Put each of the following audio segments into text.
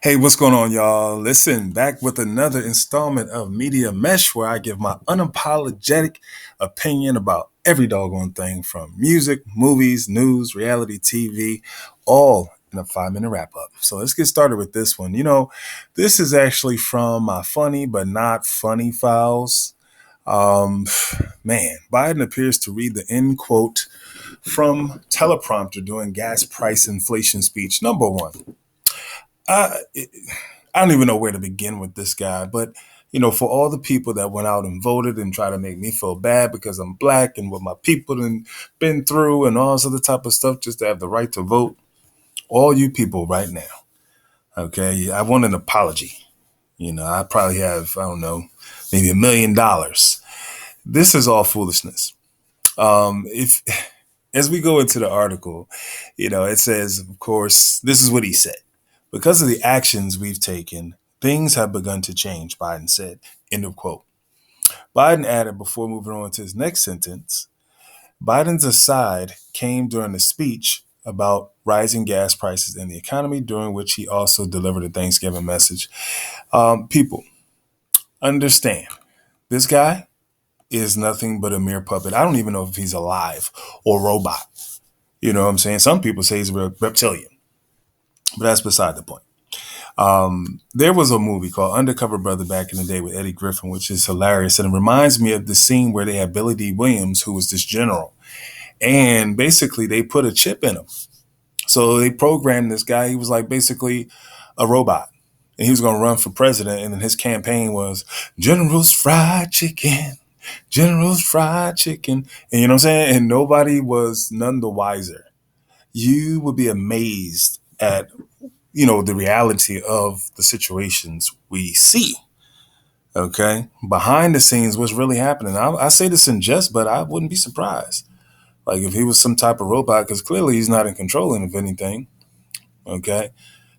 Hey, what's going on, y'all? Listen, back with another installment of Media Mesh where I give my unapologetic opinion about every doggone thing from music, movies, news, reality TV, all in a 5 minute wrap up. So let's get started with this one. This is actually from my funny but not funny files. Um, Man, Biden appears to read the end quote from teleprompter during gas price inflation speech. Number one. I I don't even know where to begin with this guy, but for all the people that went out and voted and try to make me feel bad because I'm black and what my people and been through and all this other type of stuff just to have the right to vote, all you people right now, okay, I want an apology. I probably have, I don't know, maybe $1 million. This is all foolishness. If As we go into the article, it says, of course, this is what he said. Because of the actions we've taken, things have begun to change, Biden said. End of quote. Biden added before moving on to his next sentence, Biden's aside came during a speech about rising gas prices in the economy, during which he also delivered a Thanksgiving message. People, understand, this guy is nothing but a mere puppet. I don't even know if he's alive or robot. You know what I'm saying? Some people say he's a reptilian, but that's beside the point. There was a movie called Undercover Brother back in the day with Eddie Griffin, which is hilarious. And it reminds me of the scene where they had Billy D. Williams, who was this general. And basically, they put a chip in him. So they programmed this guy. He was like basically a robot. And he was going to run for president. And then his campaign was General's Fried Chicken. General's Fried Chicken. And you know what I'm saying? And nobody was none the wiser. You would be amazed at the reality of the situations we see. Okay. Behind the scenes, what's really happening. I say this in jest, but I wouldn't be surprised. Like if he was some type of robot, because clearly he's not in control of anything. Okay.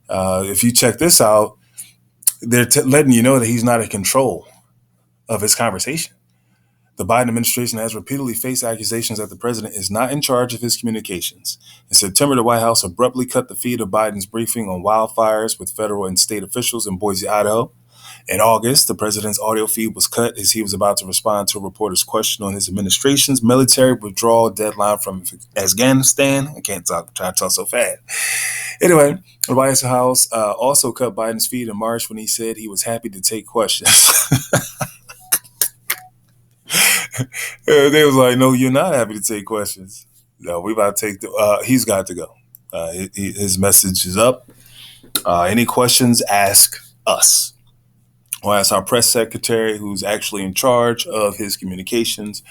If you check this out, they're letting you know that he's not in control of his conversation. The Biden administration has repeatedly faced accusations that the president is not in charge of his communications. In September, the White House abruptly cut the feed of Biden's briefing on wildfires with federal and state officials in Boise, Idaho. In August, the president's audio feed was cut as he was about to respond to a reporter's question on his administration's military withdrawal deadline from Afghanistan. I can't try to talk so fast. Anyway, the White House also cut Biden's feed in March when he said he was happy to take questions. They was like, no, you're not happy to take questions. No, we about to take he's got to go. His message is up. Any questions, ask us. Or ask our press secretary, who's actually in charge of his communications.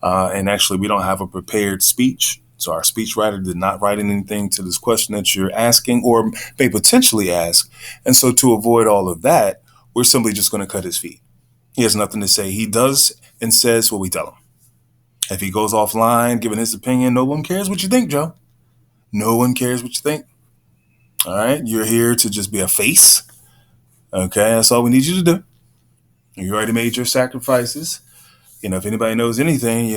And actually, we don't have a prepared speech. So our speechwriter did not write anything to this question that you're asking or may potentially ask. And so to avoid all of that, we're simply just going to cut his feed. He has nothing to say. He does and says what we tell him. If he goes offline, giving his opinion, no one cares what you think, Joe. No one cares what you think. All right. You're here to just be a face. Okay. That's all we need you to do. You already made your sacrifices. If anybody knows anything,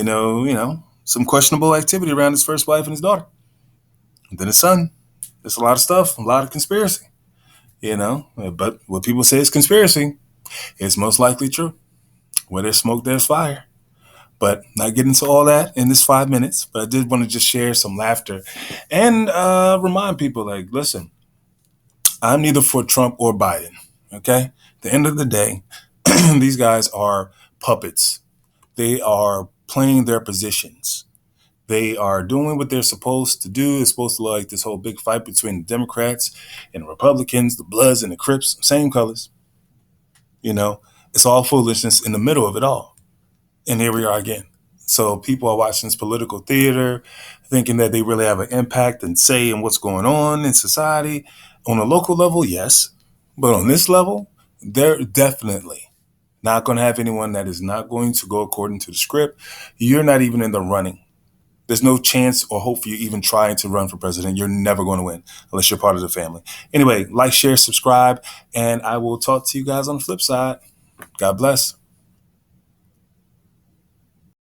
some questionable activity around his first wife and his daughter. And then his son. There's a lot of stuff, a lot of conspiracy, But what people say is conspiracy, it's most likely true. Where there's smoke, there's fire. But not getting into all that in this 5 minutes. But I did want to just share some laughter and remind people, like, listen, I'm neither for Trump or Biden. Okay. At the end of the day, these guys are puppets. They are playing their positions. They are doing what they're supposed to do. It's supposed to look like this whole big fight between the Democrats and the Republicans, the Bloods and the Crips, same colors. It's all foolishness in the middle of it all. And here we are again. So people are watching this political theater, thinking that they really have an impact and say in what's going on in society. On a local level, yes. But on this level, they're definitely not going to have anyone that is not going to go according to the script. You're not even in the running. There's no chance or hope for you even trying to run for president. You're never going to win unless you're part of the family. Anyway, like, share, subscribe, and I will talk to you guys on the flip side. God bless.